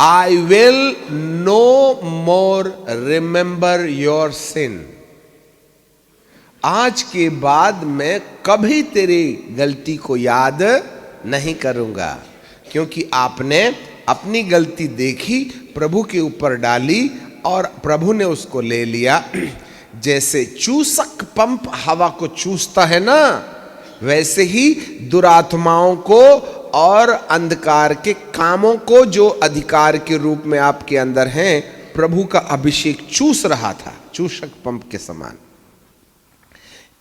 I will no more remember your sin. आज के बाद मैं कभी तेरी गलती को याद नहीं करूंगा, क्योंकि आपने अपनी गलती देखी, प्रभु के ऊपर डाली और प्रभु ने उसको ले लिया। जैसे चूसक पंप हवा को चूसता है ना, वैसे ही दुरात्माओं को और अंधकार के कामों को जो अधिकार के रूप में आपके अंदर हैं, प्रभु का अभिषेक चूस रहा था, चूसक पंप के समान।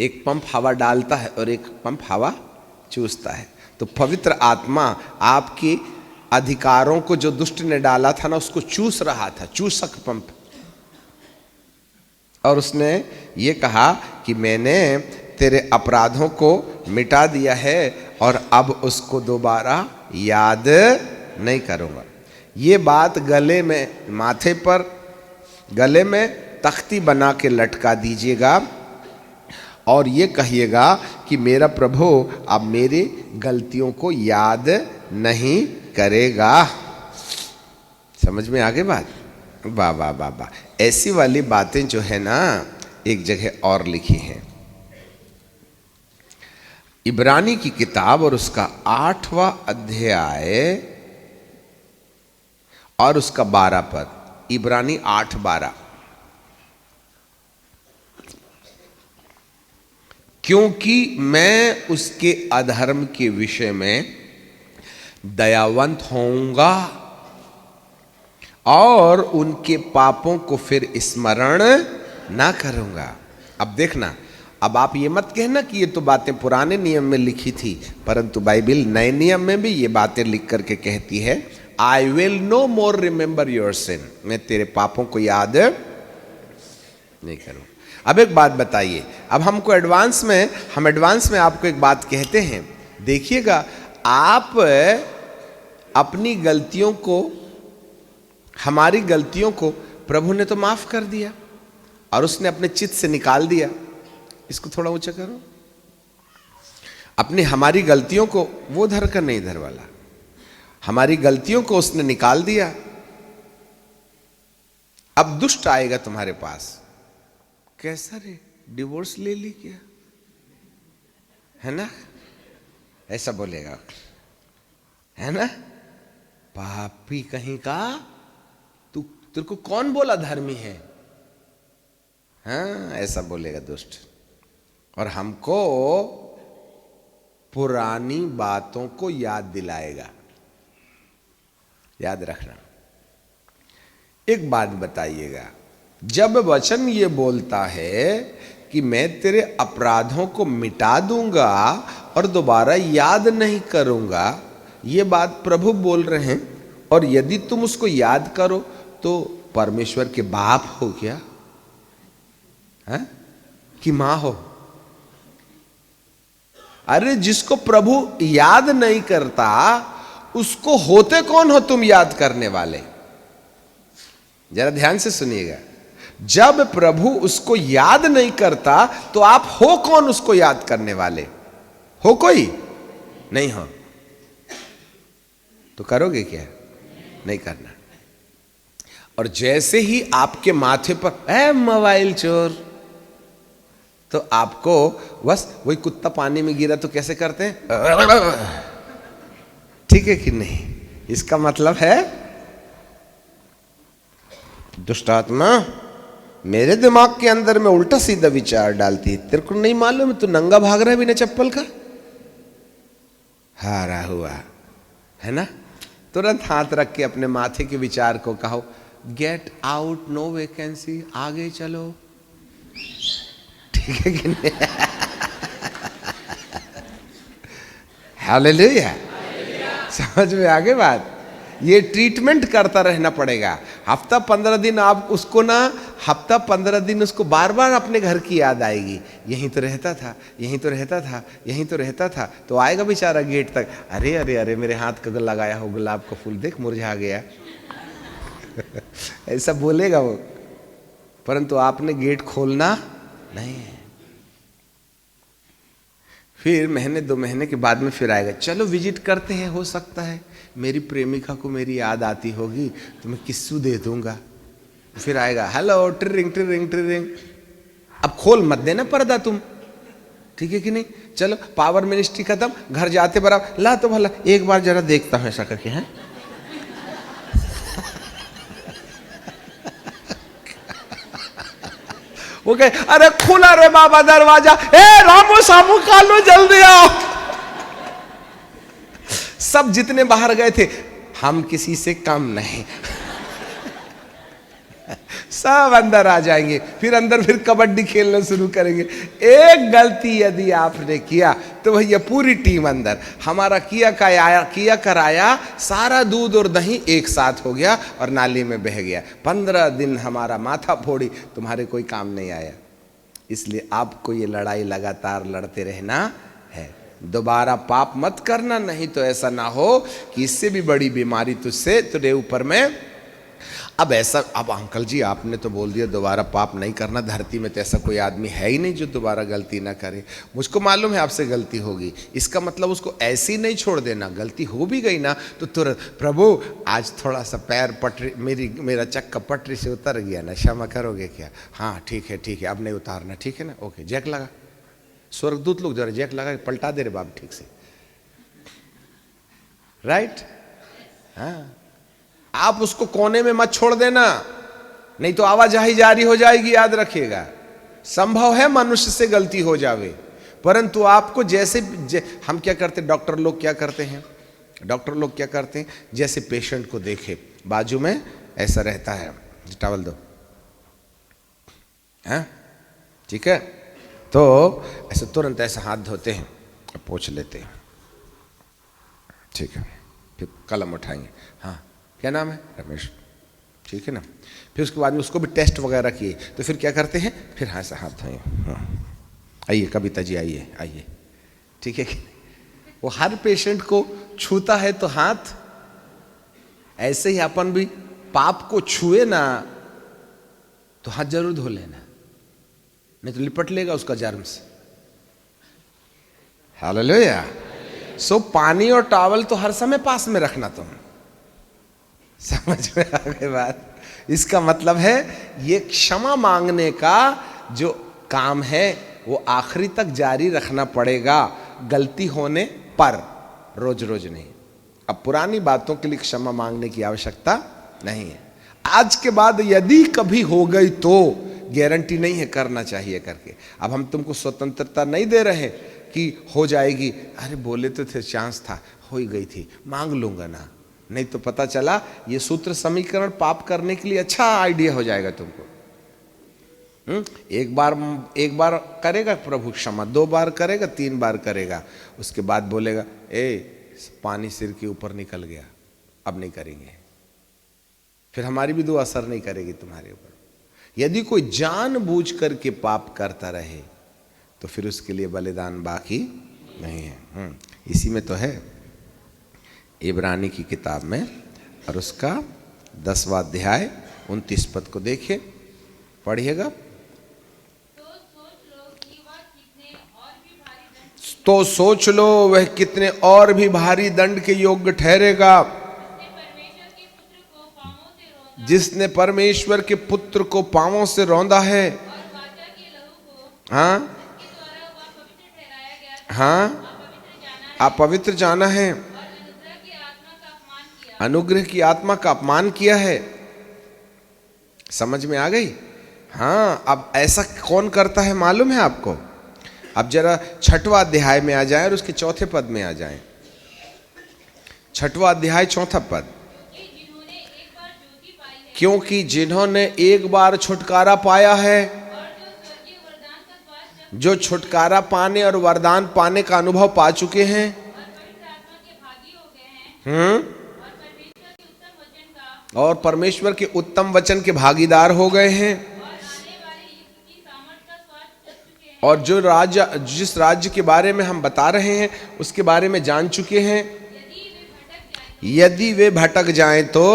एक पंप हवा डालता है और एक पंप हवा चूसता है। तो पवित्र आत्मा आपके अधिकारों को जो दुष्ट ने डाला था ना, उसको चूस रहा था, चूसक पंप। और उसने ये कहा कि मैंने तेरे अपराधों को मिटा दिया है और अब उसको दोबारा याद नहीं करूंगा। ये बात गले में, माथे पर गले में तख्ती बना के लटका दीजिएगा और ये कहिएगा कि मेरा प्रभु अब मेरी गलतियों को याद नहीं करेगा। समझ में आ गई बात? वाह वाह वाह वाह। ऐसी वाली बातें जो है ना, एक जगह और लिखी हैं, इब्रानी की किताब और उसका 8वां अध्याय और उसका 12 पद। इब्रानी 8:12। क्योंकि मैं उसके अधर्म के विषय में दयावंत होऊंगा और उनके पापों को फिर स्मरण ना करूंगा। अब देखना, अब आप ये मत कहना कि ये तो बातें पुराने नियम में लिखी थी, परंतु बाइबल नए नियम में भी ये बातें लिख करके कहती है, I will no more remember your sin. मैं तेरे पापों को याद नहीं करूं। अब एक बात बताइए, अब हमको एडवांस में आपको एक बात कहते हैं, देखिएगा, आप अपनी गलतियों को, हमारी गलतियों को प्रभु ने तो माफ कर दिया और उसने अपने चित्त से निकाल दिया। इसको थोड़ा ऊंचा करो। अपनी हमारी गलतियों को, वो धर कर नहीं धर वाला, हमारी गलतियों को उसने निकाल दिया। अब दुष्ट आएगा तुम्हारे पास, कैसा रे, डिवोर्स ले ली क्या, है ना, ऐसा बोलेगा, है ना, पापी कहीं का, तू, तेरे को कौन बोला धर्मी है, हाँ, ऐसा बोलेगा दुष्ट। और हमको पुरानी बातों को याद दिलाएगा। याद रखना। एक बात बताइएगा, जब वचन ये बोलता है कि मैं तेरे अपराधों को मिटा दूंगा और दोबारा याद नहीं करूंगा, ये बात प्रभु बोल रहे हैं, और यदि तुम उसको याद करो तो परमेश्वर के बाप हो क्या, है कि मां हो? अरे जिसको प्रभु याद नहीं करता उसको होते कौन हो तुम याद करने वाले? जरा ध्यान से सुनिएगा, जब प्रभु उसको याद नहीं करता तो आप हो कौन उसको याद करने वाले? हो कोई? नहीं हो तो करोगे क्या? नहीं करना। और जैसे ही आपके माथे पर है मोबाइल चोर, तो आपको बस वही कुत्ता पानी में गिरा तो कैसे करते हैं, ठीक है कि नहीं? इसका मतलब है दुष्ट आत्मा मेरे दिमाग के अंदर में उल्टा सीधा विचार डालती है। तेरे को नहीं मालूम तू नंगा भाग रहा है बिना चप्पल का, हारा हुआ है ना? तुरंत हाथ रख के अपने माथे के विचार को कहो, गेट आउट, नो वैकेंसी, आगे चलो, ठीक है कि नहीं? हालेलुया। समझ में आगे बात? ये ट्रीटमेंट करता रहना पड़ेगा। हफ्ता 15 दिन आप उसको ना, हफ्ता 15 दिन उसको बार बार अपने घर की याद आएगी, यहीं तो रहता था, यहीं तो रहता था, यहीं तो रहता था। तो आएगा बेचारा गेट तक, अरे अरे अरे मेरे हाथ का लगाया हो गुलाब का फूल देख मुरझा गया। ऐसा बोलेगा वो, परंतु आपने गेट खोलना नहीं है। फिर महीने 2 महीने के बाद में फिर आएगा, चलो विजिट करते हैं, हो सकता है मेरी प्रेमिका को मेरी याद आती होगी तो मैं किस्सू दे दूंगा। फिर आएगा हेलो ट्रिरिंग ट्रिरिंग ट्रिरिंग। अब खोल मत देना पर्दा तुम, ठीक है कि नहीं। चलो पावर मिनिस्ट्री खत्म, घर जाते बराबर ला तो भला एक बार जरा देखता हूं ऐसा करके हैं। वो कहे अरे खुला रे बाबा दरवाजा, ए रामो सामू कालो जल्दी आओ। सब जितने बाहर गए थे, हम किसी से कम नहीं, सब अंदर आ जाएंगे। फिर अंदर फिर कबड्डी खेलना शुरू करेंगे। एक गलती यदि आपने किया तो भैया पूरी टीम अंदर। हमारा किया कराया सारा दूध और दही एक साथ हो गया और नाली में बह गया। 15 दिन हमारा माथा फोड़ी, तुम्हारे कोई काम नहीं आया। इसलिए आपको ये लड़ाई लगातार लड़ते रहना है। दोबारा पाप मत करना, नहीं तो ऐसा ना हो कि इससे भी बड़ी बीमारी तुझसे तेरे ऊपर में। अब ऐसा, अब अंकल जी आपने तो बोल दिया दोबारा पाप नहीं करना, धरती में तो ऐसा कोई आदमी है ही नहीं जो दोबारा गलती ना करे। मुझको मालूम है आपसे गलती होगी, इसका मतलब उसको ऐसी नहीं छोड़ देना। गलती हो भी गई ना तो तुरंत प्रभु आज थोड़ा सा पैर पटरी, मेरा चक्का पटरी से उतर गया ना, क्षमा करोगे क्या? हाँ ठीक है अब नहीं उतारना, ठीक है ना, ओके। जैक लगा, स्वर्गदूत लोग जरा जैक लगा पलटा दे रे बाप ठीक से, राइट। हाँ, आप उसको कोने में मत छोड़ देना, नहीं तो आवाजाही जारी हो जाएगी। याद रखिएगा, संभव है मनुष्य से गलती हो जावे, परंतु आपको जैसे हम क्या करते, डॉक्टर लोग क्या करते हैं, जैसे पेशेंट को देखे बाजू में ऐसा रहता है, टॉवल दो, हाँ ठीक है, तो ऐसे तुरंत ऐसा हाथ धोते हैं, पोंछ लेते हैं, ठीक है। फिर कलम उठाएंगे, हाँ क्या नाम है? रमेश, ठीक है ना। फिर उसके बाद में उसको भी टेस्ट वगैरह किए, तो फिर क्या करते हैं, फिर हाँ से हाथ धोए, आइए कविता जी आइए, ठीक है। वो हर पेशेंट को छूता है तो हाथ, ऐसे ही अपन भी पाप को छुए ना तो हाथ जरूर धो लेना, नहीं तो लिपट लेगा उसका जर्म से। हालेलुया। सो पानी और टॉवल तो हर समय पास में रखना तुम, समझ में आ गई बात। इसका मतलब है ये क्षमा मांगने का जो काम है वो आखिरी तक जारी रखना पड़ेगा, गलती होने पर, रोज रोज नहीं। अब पुरानी बातों के लिए क्षमा मांगने की आवश्यकता नहीं है। आज के बाद यदि कभी हो गई तो गारंटी नहीं है करना चाहिए करके। अब हम तुमको स्वतंत्रता नहीं दे रहे कि हो जाएगी, अरे बोले तो थे चांस था, हो ही गई थी, मांग लूंगा ना, नहीं तो पता चला ये सूत्र समीकरण पाप करने के लिए अच्छा आइडिया हो जाएगा तुमको। एक बार करेगा प्रभु क्षमा, 2 बार करेगा, 3 बार करेगा, उसके बाद बोलेगा ए पानी सिर के ऊपर निकल गया, अब नहीं करेंगे। फिर हमारी भी दुआ असर नहीं करेगी तुम्हारे ऊपर। यदि कोई जानबूझ करके पाप करता रहे तो फिर उसके लिए बलिदान बाकी नहीं है। इसी में तो है इब्रानी की किताब में, और उसका 10वां अध्याय 29 पद को देखिए, पढ़िएगा। तो सोच लो वह कितने और भी भारी दंड के योग्य ठहरेगा, जिसने परमेश्वर के पुत्र को पांवों से रौंदा है, हाँ आप पवित्र जाना है, अनुग्रह की आत्मा का अपमान किया है। समझ में आ गई? हाँ, अब ऐसा कौन करता है मालूम है आपको? अब जरा 6वां अध्याय में आ जाए और उसके 4थे पद में आ जाए। 6वां अध्याय 4था पद, क्योंकि जिन्होंने एक बार छुटकारा पाया है, जो छुटकारा पाने और वरदान पाने का अनुभव पा चुके हैं, और परमेश्वर के उत्तम वचन के भागीदार हो गए हैं, और जो जिस राज्य के बारे में हम बता रहे हैं उसके बारे में जान चुके हैं, यदि वे भटक जाएं तो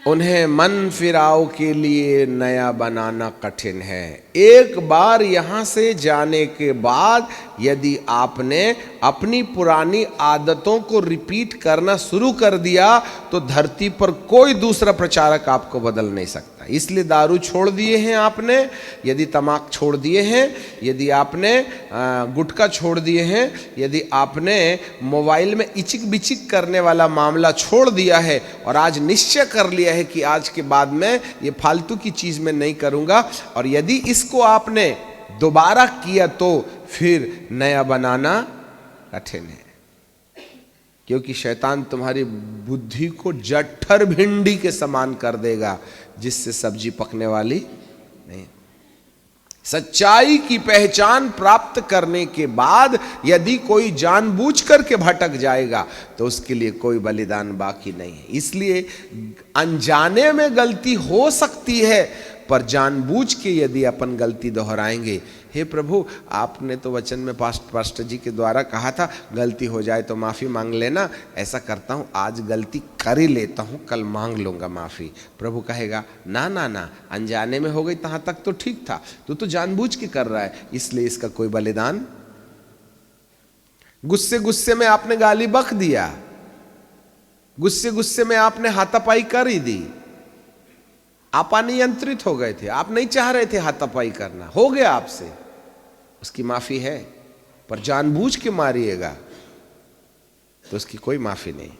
उन्हें मन फिराव के लिए नया बनाना कठिन है। एक बार यहां से जाने के बाद यदि आपने अपनी पुरानी आदतों को रिपीट करना शुरू कर दिया तो धरती पर कोई दूसरा प्रचारक आपको बदल नहीं सकता। इसलिए दारू छोड़ दिए हैं आपने, यदि तमाक छोड़ दिए हैं, यदि आपने गुटखा छोड़ दिए हैं, यदि आपने मोबाइल में इचिक बिचिक करने वाला मामला छोड़ दिया है और आज निश्चय कर लिया है कि आज के बाद मैं ये फालतू की चीज में नहीं करूंगा, और यदि इसको आपने दोबारा किया तो फिर नया बनाना कठिन है, क्योंकि शैतान तुम्हारी बुद्धि को जठर भिंडी के समान कर देगा जिससे सब्जी पकने वाली नहीं। सच्चाई की पहचान प्राप्त करने के बाद यदि कोई जानबूझ करके भटक जाएगा तो उसके लिए कोई बलिदान बाकी नहीं है। इसलिए अनजाने में गलती हो सकती है, पर जानबूझ के यदि अपन गलती दोहराएंगे, हे प्रभु आपने तो वचन में पास्टर जी के द्वारा कहा था गलती हो जाए तो माफ़ी मांग लेना, ऐसा करता हूँ आज गलती कर ही लेता हूँ, कल मांग लूँगा माफ़ी। प्रभु कहेगा ना ना ना, अनजाने में हो गई तहाँ तक तो ठीक था, तू तो जानबूझ के कर रहा है, इसलिए इसका कोई बलिदान। गुस्से गुस्से में आपने गाली बक दिया, गुस्से गुस्से में आपने हाथापाई कर ही दी, आप अनियंत्रित हो गए थे, आप नहीं चाह रहे थे हाथापाई करना, हो गया आपसे, उसकी माफी है। पर जानबूझ के मारिएगा तो उसकी कोई माफी नहीं।